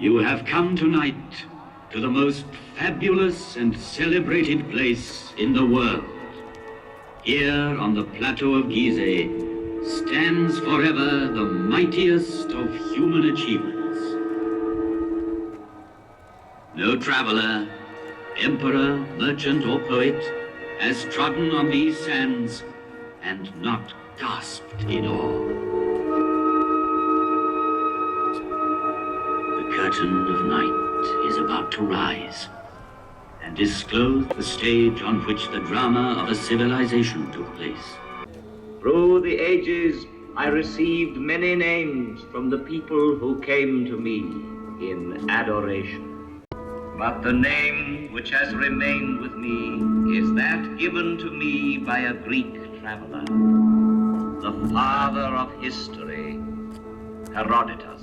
You have come tonight to the most fabulous and celebrated place in the world. Here on the plateau of Giza stands forever the mightiest of human achievements. No traveler, emperor, merchant, or poet has trodden on these sands and not gasped in awe. The curtain of night is about to rise and disclose the stage on which the drama of a civilization took place. Through the ages, I received many names from the people who came to me in adoration. But the name which has remained with me is that given to me by a Greek traveler, the father of history, Herodotus.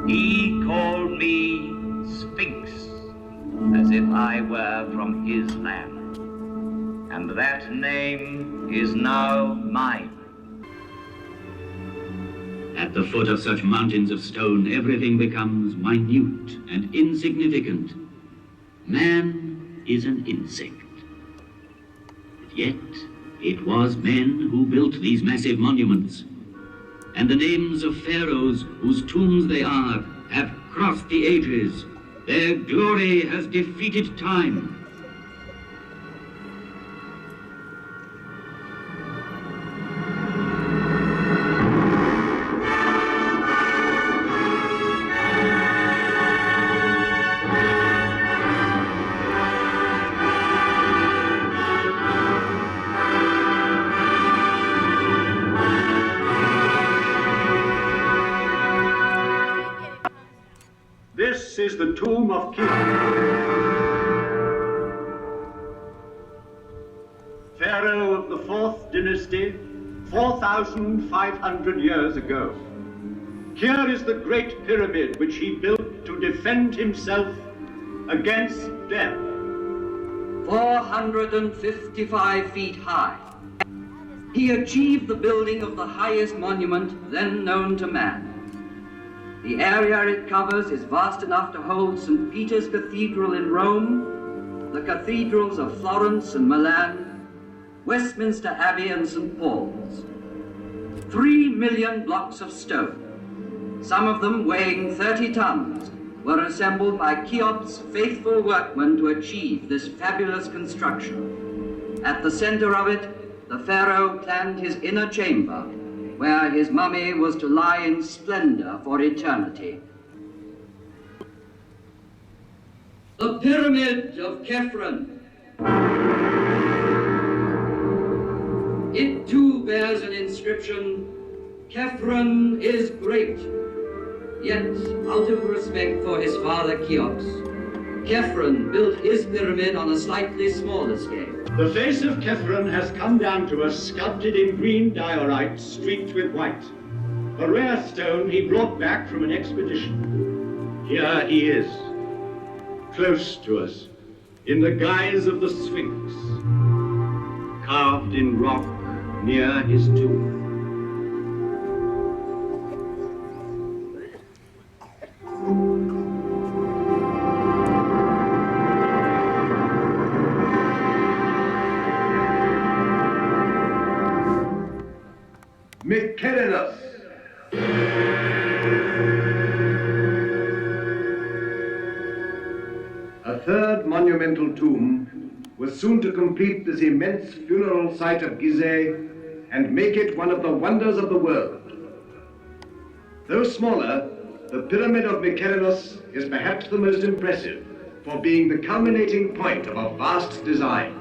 He called me Sphinx, as if I were from his land. And that name is now mine. At the foot of such mountains of stone, everything becomes minute and insignificant. Man is an insect. And yet, it was men who built these massive monuments. And the names of pharaohs whose tombs they are have crossed the ages. Their glory has defeated time. This is the tomb of King, Pharaoh of the 4th dynasty, 4,500 years ago. Here is the great pyramid which he built to defend himself against death. 455 feet high. He achieved the building of the highest monument then known to man. The area it covers is vast enough to hold St. Peter's Cathedral in Rome, the cathedrals of Florence and Milan, Westminster Abbey and St. Paul's. 3 million blocks of stone, some of them weighing 30 tons, were assembled by Cheops' faithful workmen to achieve this fabulous construction. At the center of it, the pharaoh planned his inner chamber, where his mummy was to lie in splendor for eternity. The Pyramid of Khephren. It too bears an inscription, Khephren is great. Yet, out of respect for his father Cheops, Khephren built his pyramid on a slightly smaller scale. The face of Khephren has come down to us sculpted in green diorite streaked with white, a rare stone he brought back from an expedition. Here he is, close to us, in the guise of the Sphinx, carved in rock near his tomb. Mycerinus. A third monumental tomb was soon to complete this immense funeral site of Giza and make it one of the wonders of the world. Though smaller, the Pyramid of Mycerinus is perhaps the most impressive for being the culminating point of a vast design.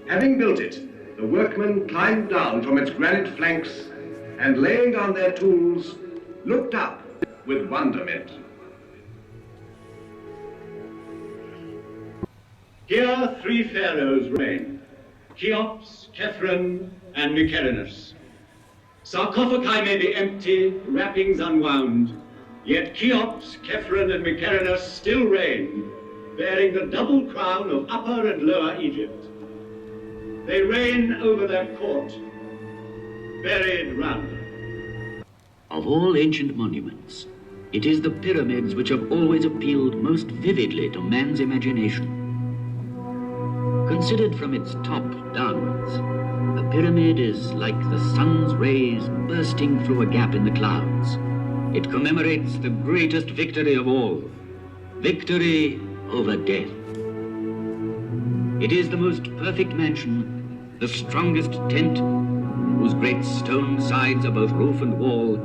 Having built it, the workmen climbed down from its granite flanks and, laying down their tools, looked up with wonderment. Here 3 pharaohs reign, Cheops, Khephren, and Mycerinus. Sarcophagi may be empty, wrappings unwound, yet Cheops, Khephren, and Mycerinus still reign, bearing the double crown of Upper and Lower Egypt. They reign over their court, buried round them. Of all ancient monuments, It is the pyramids which have always appealed most vividly to man's imagination. Considered from its top downwards, a pyramid is like the sun's rays bursting through a gap in the clouds. It commemorates the greatest victory of all, victory over death. It is the most perfect mansion, the strongest tent, whose great stone sides are both roof and wall,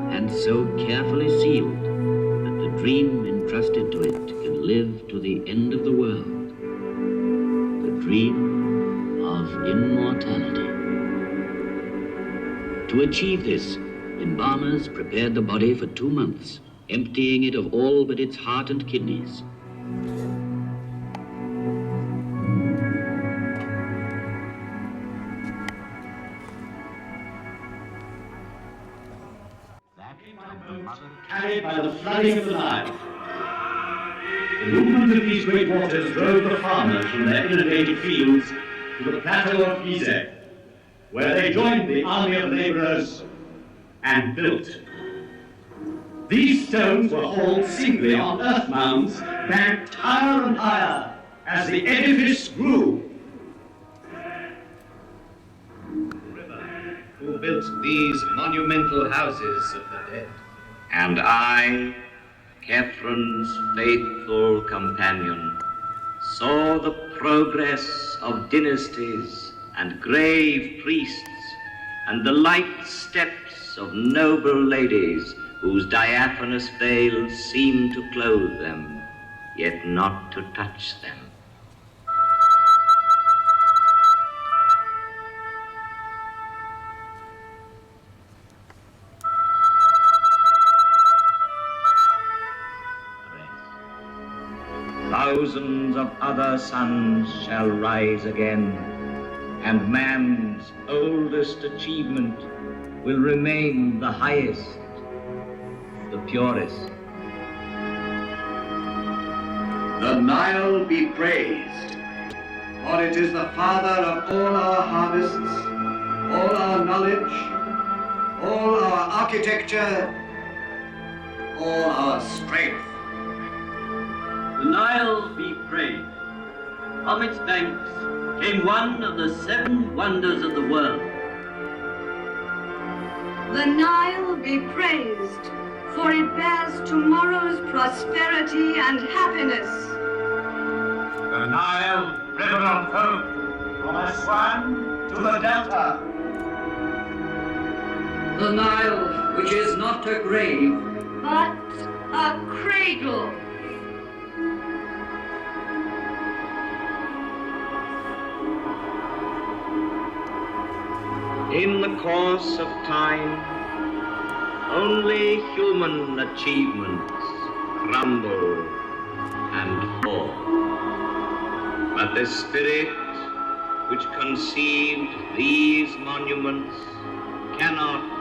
and so carefully sealed that the dream entrusted to it can live to the end of the world. The dream of immortality. To achieve this, embalmers prepared the body for 2 months, emptying it of all but its heart and kidneys. Carried by the flooding of the Nile. The movement of these great waters drove the farmers from their inundated fields to the plateau of Giza, where they joined the army of laborers and built. These stones were hauled singly on earth mounds, banked higher and higher as the edifice grew. Who built these monumental houses of the dead. And I, Catherine's faithful companion, saw the progress of dynasties and grave priests and the light steps of noble ladies whose diaphanous veils seemed to clothe them, yet not to touch them. Thousands of other suns shall rise again, and man's oldest achievement will remain the highest, the purest. The Nile be praised, for it is the father of all our harvests, all our knowledge, all our architecture, all our strength. The Nile be praised. From its banks came one of the 7 wonders of the world. The Nile be praised, for it bears tomorrow's prosperity and happiness. The Nile, river of hope, from Aswan to the Delta. The Nile, which is not a grave, But a cradle. In the course of time, only human achievements crumble and fall. But the spirit which conceived these monuments cannot